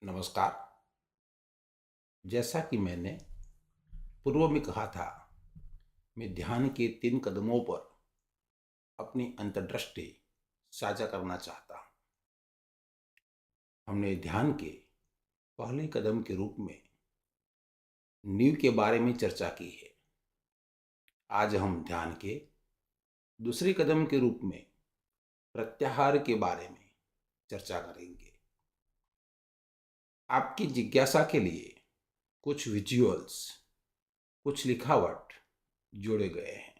नमस्कार। जैसा कि मैंने पूर्व में कहा था, मैं ध्यान के 3 कदमों पर अपनी अंतर्दृष्टि साझा करना चाहता हूँ। हमने ध्यान के पहले कदम के रूप में नींव के बारे में चर्चा की है। आज हम ध्यान के दूसरे कदम के रूप में प्रत्याहार के बारे में चर्चा करेंगे। आपकी जिज्ञासा के लिए कुछ विजुअल्स, कुछ लिखावट जोड़े गए हैं,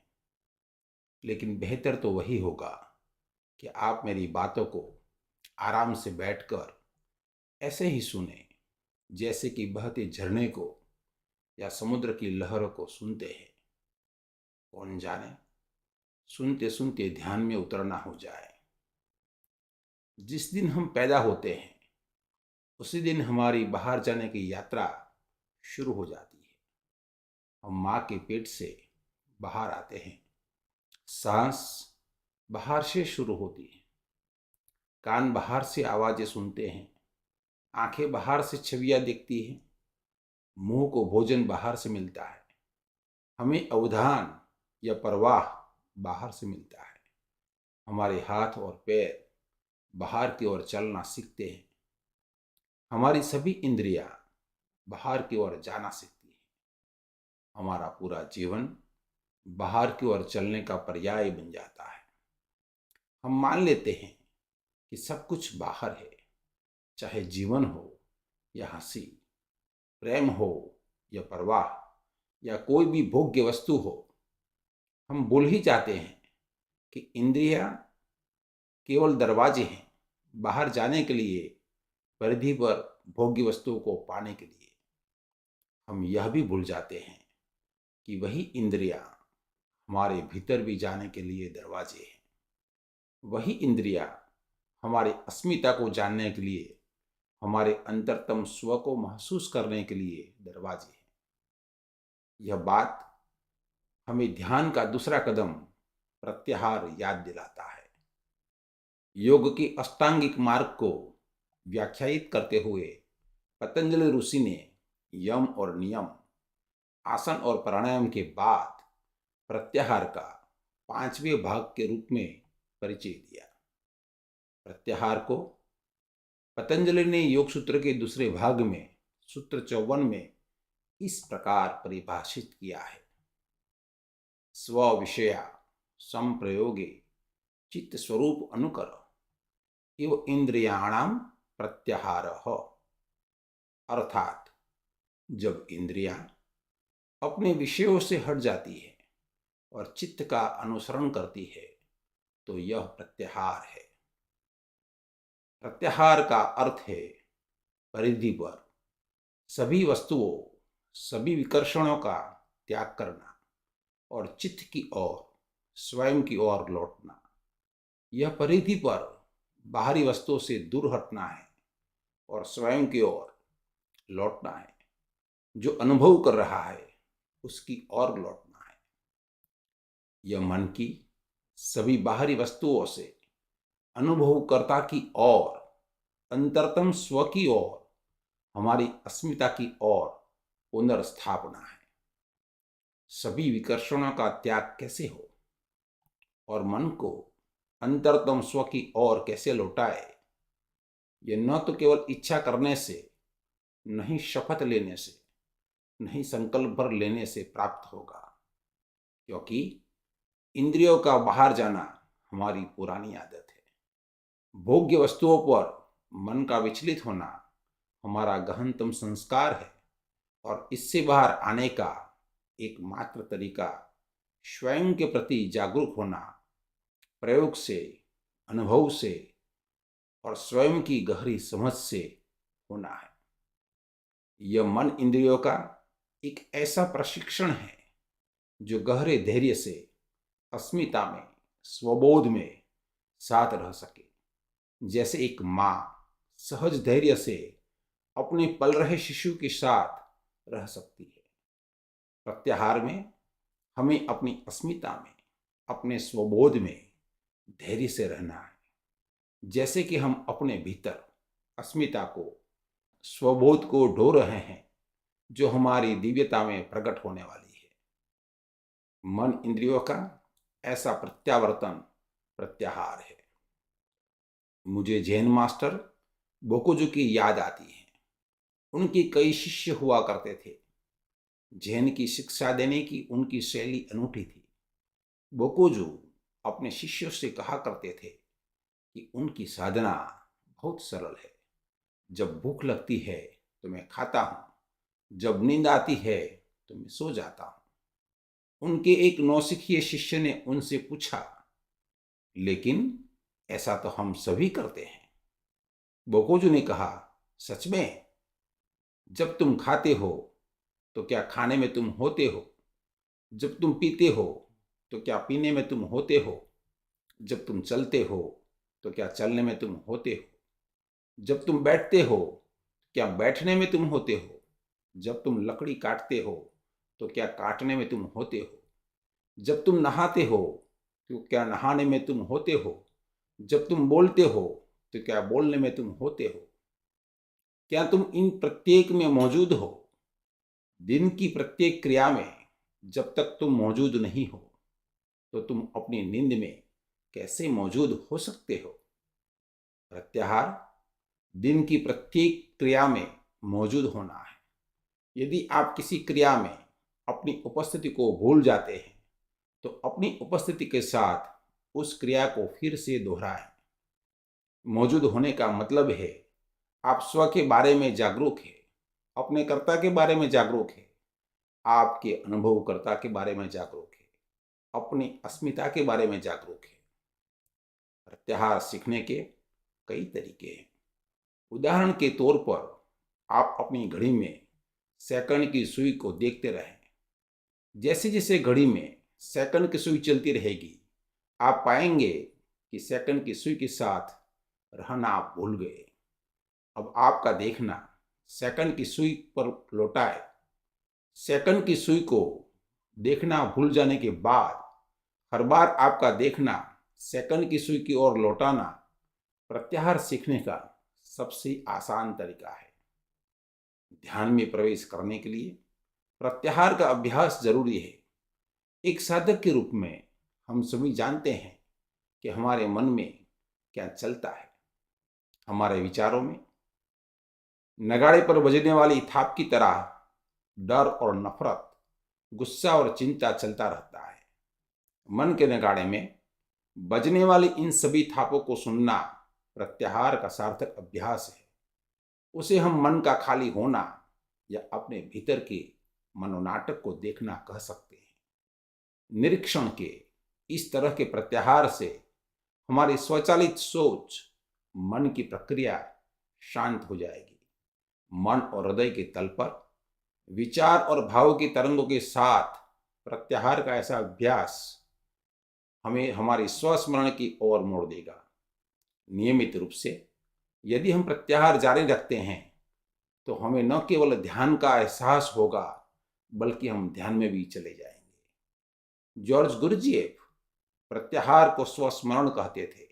लेकिन बेहतर तो वही होगा कि आप मेरी बातों को आराम से बैठकर ऐसे ही सुने, जैसे कि बहते झरने को या समुद्र की लहरों को सुनते हैं। कौन जाने, सुनते सुनते ध्यान में उतरना हो जाए। जिस दिन हम पैदा होते हैं उसी दिन हमारी बाहर जाने की यात्रा शुरू हो जाती है। हम माँ के पेट से बाहर आते हैं। सांस बाहर से शुरू होती है। कान बाहर से आवाजें सुनते हैं। आंखें बाहर से छवियां देखती हैं। मुंह को भोजन बाहर से मिलता है। हमें अवधान या प्रवाह बाहर से मिलता है। हमारे हाथ और पैर बाहर की ओर चलना सीखते हैं। हमारी सभी इंद्रियां बाहर की ओर जाना सीखती हैं। हमारा पूरा जीवन बाहर की ओर चलने का पर्याय बन जाता है। हम मान लेते हैं कि सब कुछ बाहर है, चाहे जीवन हो या हंसी, प्रेम हो या परवाह, या कोई भी भोग्य वस्तु हो। हम भूल ही जाते हैं कि इंद्रियां केवल दरवाजे हैं बाहर जाने के लिए, परिधि पर भोग्य वस्तुओं को पाने के लिए। हम यह भी भूल जाते हैं कि वही इंद्रियां हमारे भीतर भी जाने के लिए दरवाजे हैं। वही इंद्रियां हमारे अस्मिता को जानने के लिए, हमारे अंतरतम स्व को महसूस करने के लिए दरवाजे हैं। यह बात हमें ध्यान का दूसरा कदम प्रत्याहार याद दिलाता है। योग के अष्टांगिक मार्ग को व्याख्यायित करते हुए पतंजलि ऋषि ने यम और नियम, आसन और प्राणायाम के बाद प्रत्याहार का 5वें भाग के रूप में परिचय दिया। प्रत्याहार को पतंजलि ने योग सूत्र के दूसरे भाग में सूत्र 54 में इस प्रकार परिभाषित किया है: स्व विषया संप्रयोगे चित्त स्वरूप अनुकर इव इंद्रियाणाम प्रत्याहारः। अर्थात जब इंद्रियां अपने विषयों से हट जाती है और चित्त का अनुसरण करती है तो यह प्रत्याहार है। प्रत्याहार का अर्थ है परिधि पर सभी वस्तुओं, सभी विकर्षणों का त्याग करना और चित्त की ओर, स्वयं की ओर लौटना। यह परिधि पर बाहरी वस्तुओं से दूर हटना है और स्वयं की ओर लौटना है। जो अनुभव कर रहा है उसकी ओर लौटना है। यह मन की सभी बाहरी वस्तुओं से अनुभवकर्ता की ओर, अंतरतम स्व की ओर, हमारी अस्मिता की ओर पुनर्स्थापना है। सभी विकर्षणों का त्याग कैसे हो और मन को अंतरतम स्व की ओर कैसे लौटाए, यह न तो केवल इच्छा करने से, नहीं शपथ लेने से, नहीं संकल्प भर लेने से प्राप्त होगा, क्योंकि इंद्रियों का बाहर जाना हमारी पुरानी आदत है। भोग्य वस्तुओं पर मन का विचलित होना हमारा गहनतम संस्कार है और इससे बाहर आने का एकमात्र तरीका स्वयं के प्रति जागरूक होना, प्रयोग से, अनुभव से और स्वयं की गहरी समझ से होना है। यह मन इंद्रियों का एक ऐसा प्रशिक्षण है जो गहरे धैर्य से अस्मिता में, स्वबोध में साथ रह सके। जैसे एक माँ सहज धैर्य से अपने पल रहे शिशु के साथ रह सकती है। प्रत्याहार में हमें अपनी अस्मिता में, अपने स्वबोध में धैर्य से रहना है। जैसे कि हम अपने भीतर अस्मिता को स्वबोध को ढो रहे हैं जो हमारी दिव्यता में प्रकट होने वाली है। मन इंद्रियों का ऐसा प्रत्यावर्तन प्रत्याहार है। मुझे जैन मास्टर बोकोजू की याद आती है। उनके कई शिष्य हुआ करते थे। जैन की शिक्षा देने की उनकी शैली अनूठी थी। बोकोजू अपने शिष्यों से कहा करते थे कि उनकी साधना बहुत सरल है। जब भूख लगती है तो मैं खाता हूँ, जब नींद आती है तो मैं सो जाता हूँ। उनके एक नौसिखिए शिष्य ने उनसे पूछा, लेकिन ऐसा तो हम सभी करते हैं। बोकोजू ने कहा, सच में? जब तुम खाते हो तो क्या खाने में तुम होते हो? जब तुम पीते हो तो क्या पीने में तुम होते हो? जब तुम चलते हो तो क्या चलने में तुम होते हो? जब तुम बैठते हो क्या बैठने में तुम होते हो? जब तुम लकड़ी काटते हो तो क्या काटने में तुम होते हो? जब तुम नहाते हो तो क्या नहाने में तुम होते हो? जब तुम बोलते हो तो क्या बोलने में तुम होते हो? क्या तुम इन प्रत्येक में मौजूद हो? दिन की प्रत्येक क्रिया में जब तक तुम मौजूद नहीं हो तो तुम अपनी नींद में कैसे मौजूद हो सकते हो? प्रत्याहार दिन की प्रत्येक क्रिया में मौजूद होना है। यदि आप किसी क्रिया में अपनी उपस्थिति को भूल जाते हैं तो अपनी उपस्थिति के साथ उस क्रिया को फिर से दोहराएं। मौजूद होने का मतलब है आप स्व के बारे में जागरूक हैं, अपने कर्ता के बारे में जागरूक हैं, आपके अनुभवकर्ता के बारे में जागरूक है, अपनी अस्मिता के बारे में जागरूक है। प्रत्याहार सीखने के कई तरीके हैं। उदाहरण के तौर पर आप अपनी घड़ी में सेकंड की सुई को देखते रहें। जैसे जैसे घड़ी में सेकंड की सुई चलती रहेगी, आप पाएंगे कि सेकंड की सुई के साथ रहना आप भूल गए। अब आपका देखना सेकंड की सुई पर लौटाए। सेकंड की सुई को देखना भूल जाने के बाद हर बार आपका देखना सेकंड की सुई की ओर लौटाना प्रत्याहार सीखने का सबसे आसान तरीका है। ध्यान में प्रवेश करने के लिए प्रत्याहार का अभ्यास जरूरी है। एक साधक के रूप में हम सभी जानते हैं कि हमारे मन में क्या चलता है। हमारे विचारों में नगाड़े पर बजने वाली थाप की तरह डर और नफरत, गुस्सा और चिंता चलता रहता है। मन के नगाड़े में बजने वाली इन सभी थापों को सुनना प्रत्याहार का सार्थक अभ्यास है। उसे हम मन का खाली होना या अपने भीतर के मनोनाटक को देखना कह सकते हैं। निरीक्षण के इस तरह के प्रत्याहार से हमारी स्वचालित सोच, मन की प्रक्रिया शांत हो जाएगी। मन और हृदय के तल पर विचार और भाव की तरंगों के साथ प्रत्याहार का ऐसा अभ्यास हमें हमारी स्वस्मरण की ओर मोड़ देगा। नियमित रूप से यदि हम प्रत्याहार जारी रखते हैं तो हमें न केवल ध्यान का एहसास होगा बल्कि हम ध्यान में भी चले जाएंगे। जॉर्ज गुरजिएफ प्रत्याहार को स्वस्मरण कहते थे।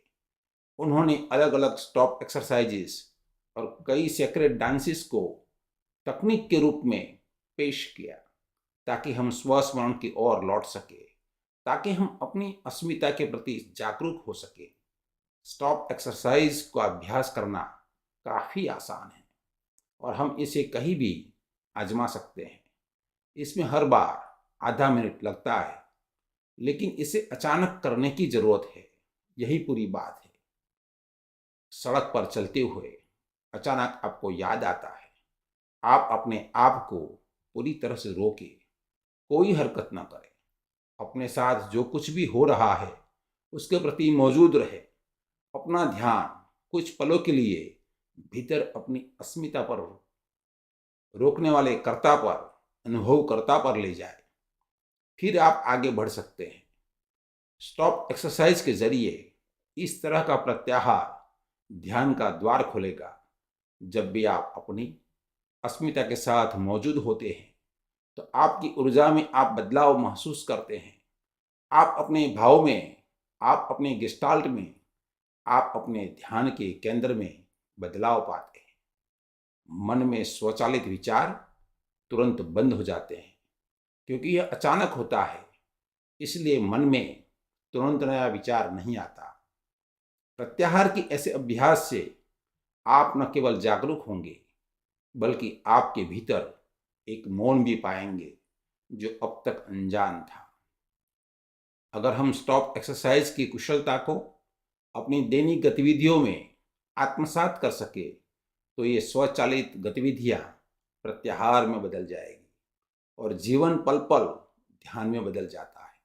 उन्होंने अलग अलग स्टॉप एक्सरसाइजेस और कई सेक्रेट डांसेस को तकनीक के रूप में पेश किया ताकि हम स्वस्मरण की ओर लौट सके, ताकि हम अपनी अस्मिता के प्रति जागरूक हो सके। स्टॉप एक्सरसाइज का अभ्यास करना काफ़ी आसान है और हम इसे कहीं भी आजमा सकते हैं। इसमें हर बार आधा मिनट लगता है, लेकिन इसे अचानक करने की जरूरत है। यही पूरी बात है। सड़क पर चलते हुए अचानक आपको याद आता है, आप अपने आप को पूरी तरह से रोके, कोई हरकत ना करें, अपने साथ जो कुछ भी हो रहा है उसके प्रति मौजूद रहे। अपना ध्यान कुछ पलों के लिए भीतर अपनी अस्मिता पर, रोकने वाले कर्ता पर, अनुभवकर्ता पर ले जाए। फिर आप आगे बढ़ सकते हैं। स्टॉप एक्सरसाइज के जरिए इस तरह का प्रत्याहार ध्यान का द्वार खोलेगा। जब भी आप अपनी अस्मिता के साथ मौजूद होते हैं तो आपकी ऊर्जा में आप बदलाव महसूस करते हैं। आप अपने भाव में, आप अपने गेस्टाल्ट में, आप अपने ध्यान के केंद्र में बदलाव पाते हैं। मन में स्वचालित विचार तुरंत बंद हो जाते हैं, क्योंकि यह अचानक होता है, इसलिए मन में तुरंत नया विचार नहीं आता। प्रत्याहार के ऐसे अभ्यास से आप न केवल जागरूक होंगे, बल्कि आपके भीतर एक मौन भी पाएंगे जो अब तक अनजान था। अगर हम स्टॉप एक्सरसाइज की कुशलता को अपनी दैनिक गतिविधियों में आत्मसात कर सके, तो ये स्वचालित गतिविधियां प्रत्याहार में बदल जाएगी और जीवन पल पल ध्यान में बदल जाता है।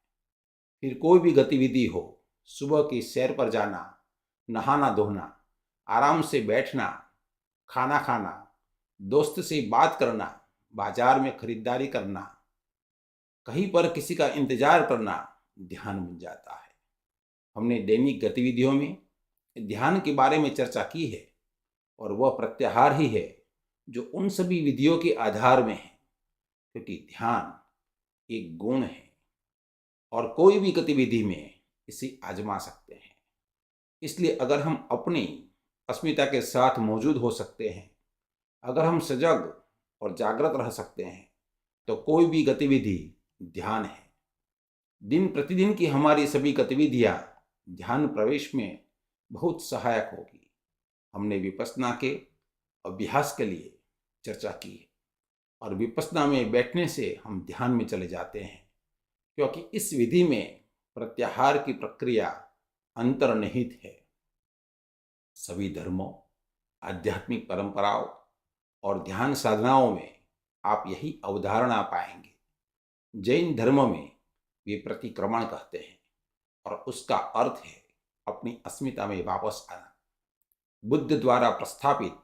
फिर कोई भी गतिविधि हो, सुबह की सैर पर जाना, नहाना धोना, आराम से बैठना, खाना खाना, दोस्त से बात करना, बाजार में खरीदारी करना, कहीं पर किसी का इंतजार करना ध्यान बन जाता है। हमने दैनिक गतिविधियों में ध्यान के बारे में चर्चा की है और वह प्रत्याहार ही है जो उन सभी विधियों के आधार में है, क्योंकि ध्यान एक गुण है और कोई भी गतिविधि में इसे आजमा सकते हैं। इसलिए अगर हम अपनी अस्मिता के साथ मौजूद हो सकते हैं, अगर हम सजग और जागृत रह सकते हैं, तो कोई भी गतिविधि ध्यान है। दिन प्रतिदिन की हमारी सभी गतिविधियां ध्यान प्रवेश में बहुत सहायक होगी। हमने विपश्यना के अभ्यास के लिए चर्चा की है और विपश्यना में बैठने से हम ध्यान में चले जाते हैं, क्योंकि इस विधि में प्रत्याहार की प्रक्रिया अंतर्निहित है। सभी धर्मों, आध्यात्मिक परंपराओं और ध्यान साधनाओं में आप यही अवधारणा पाएंगे। जैन धर्म में वे प्रतिक्रमण कहते हैं और उसका अर्थ है अपनी अस्मिता में वापस आना। बुद्ध द्वारा प्रस्थापित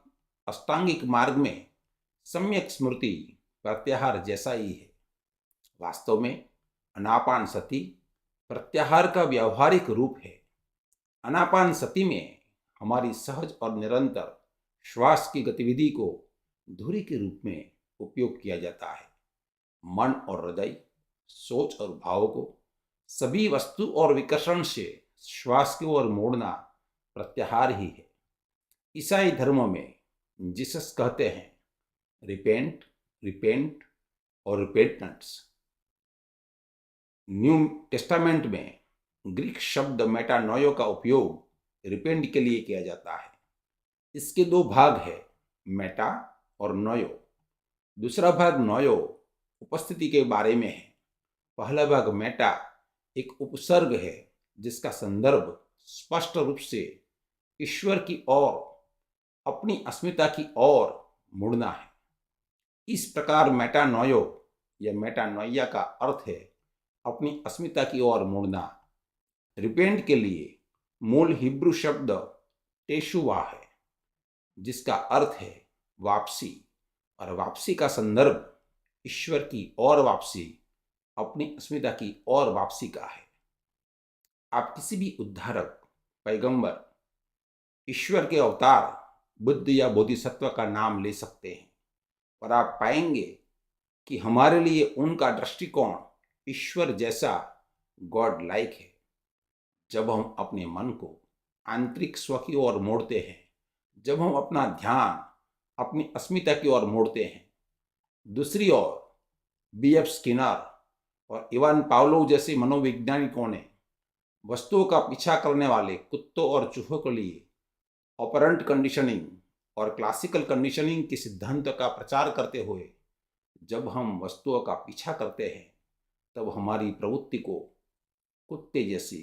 अष्टांगिक मार्ग में सम्यक स्मृति प्रत्याहार जैसा ही है। वास्तव में अनापान सति प्रत्याहार का व्यावहारिक रूप है। अनापान सति में हमारी सहज और निरंतर श्वास की गतिविधि को धुरी के रूप में उपयोग किया जाता है। मन और हृदय, सोच और भाव को सभी वस्तु और विकर्षण से श्वास की ओर मोड़ना प्रत्याहार ही है। ईसाई धर्म में जीसस कहते हैं रिपेंट, रिपेंट और रिपेंटेंस। न्यू टेस्टामेंट में ग्रीक शब्द मेटानोयो का उपयोग रिपेंट के लिए किया जाता है। इसके दो भाग है, मेटा और नोयो। दूसरा भाग नोयो उपस्थिति के बारे में है। पहला भाग मेटा एक उपसर्ग है जिसका संदर्भ स्पष्ट रूप से ईश्वर की ओर, अपनी अस्मिता की ओर मुड़ना है। इस प्रकार मेटानोयो या मेटानोइया का अर्थ है अपनी अस्मिता की ओर मुड़ना। रिपेंट के लिए मूल हिब्रू शब्द टेशुवा है, जिसका अर्थ है वापसी, और वापसी का संदर्भ ईश्वर की ओर वापसी, अपनी अस्मिता की ओर वापसी का है। आप किसी भी उद्धारक, पैगंबर, ईश्वर के अवतार, बुद्ध या बोधिसत्व का नाम ले सकते हैं, और आप पाएंगे कि हमारे लिए उनका दृष्टिकोण ईश्वर जैसा गॉड लाइक है। जब हम अपने मन को आंतरिक स्व की ओर मोड़ते हैं, जब हम अपना ध्यान अपनी अस्मिता की ओर मोड़ते हैं। दूसरी ओर B.F. स्किनर और इवान पावलोव जैसे मनोवैज्ञानिकों ने वस्तुओं का पीछा करने वाले कुत्तों और चूहों के लिए ऑपरेंट कंडीशनिंग और क्लासिकल कंडीशनिंग के सिद्धांत का प्रचार करते हुए, जब हम वस्तुओं का पीछा करते हैं तब हमारी प्रवृत्ति को कुत्ते जैसी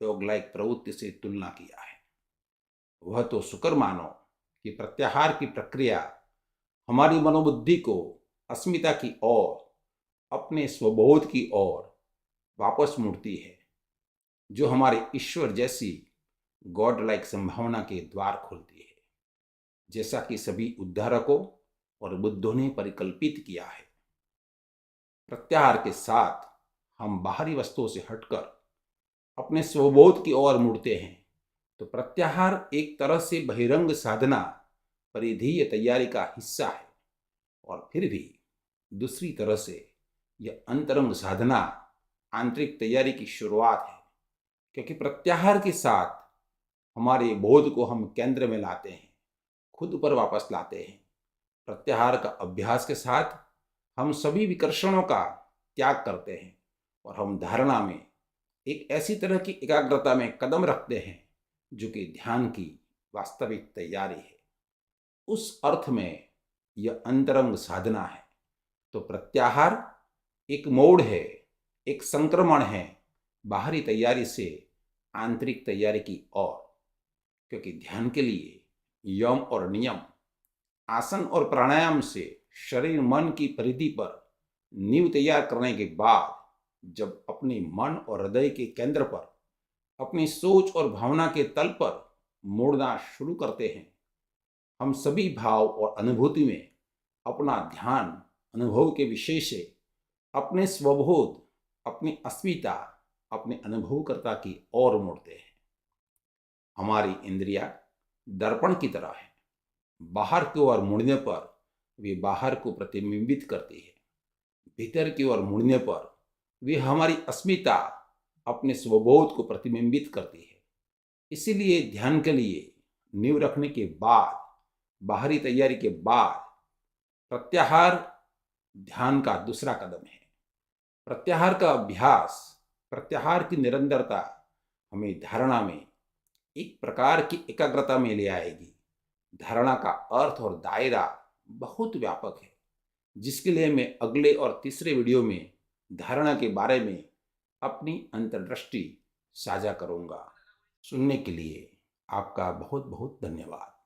डॉग लाइक प्रवृत्ति से तुलना किया है। वह तो शुक्र मानो कि प्रत्याहार की प्रक्रिया हमारी मनोबुद्धि को अस्मिता की ओर, अपने स्वबोध की ओर वापस मुड़ती है, जो हमारे ईश्वर जैसी गॉड लाइक संभावना के द्वार खोलती है, जैसा कि सभी उद्धारकों और बुद्धों ने परिकल्पित किया है। प्रत्याहार के साथ हम बाहरी वस्तुओं से हटकर अपने स्वबोध की ओर मुड़ते हैं, तो प्रत्याहार एक तरह से बहिरंग साधना, परिधीय तैयारी का हिस्सा है, और फिर भी दूसरी तरह से यह अंतरंग साधना, आंतरिक तैयारी की शुरुआत है, क्योंकि प्रत्याहार के साथ हमारे बोध को हम केंद्र में लाते हैं, खुद पर वापस लाते हैं। प्रत्याहार का अभ्यास के साथ हम सभी विकर्षणों का त्याग करते हैं और हम धारणा में एक ऐसी तरह की एकाग्रता में कदम रखते हैं जो कि ध्यान की वास्तविक तैयारी है। उस अर्थ में यह अंतरंग साधना है। तो प्रत्याहार एक मोड़ है, एक संक्रमण है बाहरी तैयारी से आंतरिक तैयारी की ओर। क्योंकि ध्यान के लिए यम और नियम, आसन और प्राणायाम से शरीर मन की परिधि पर नींव तैयार करने के बाद जब अपने मन और हृदय के केंद्र पर, अपनी सोच और भावना के तल पर मोड़ना शुरू करते हैं, हम सभी भाव और अनुभूति में अपना ध्यान अनुभव के विषय से अपने स्वबोध, अपनी अस्मिता, अपने अनुभवकर्ता की ओर मोड़ते हैं। हमारी इंद्रियां दर्पण की तरह है। बाहर की ओर मुड़ने पर वे बाहर को प्रतिबिंबित करती है, भीतर की ओर मुड़ने पर वे हमारी अस्मिता, अपने स्वबोध को प्रतिबिंबित करती है। इसीलिए ध्यान के लिए नींव रखने के बाद, बाहरी तैयारी के बाद प्रत्याहार ध्यान का दूसरा कदम है। प्रत्याहार का अभ्यास, प्रत्याहार की निरंतरता हमें धारणा में एक प्रकार की एकाग्रता में ले आएगी। धारणा का अर्थ और दायरा बहुत व्यापक है, जिसके लिए मैं अगले और तीसरे वीडियो में धारणा के बारे में अपनी अंतर्दृष्टि साझा करूंगा। सुनने के लिए आपका बहुत बहुत धन्यवाद।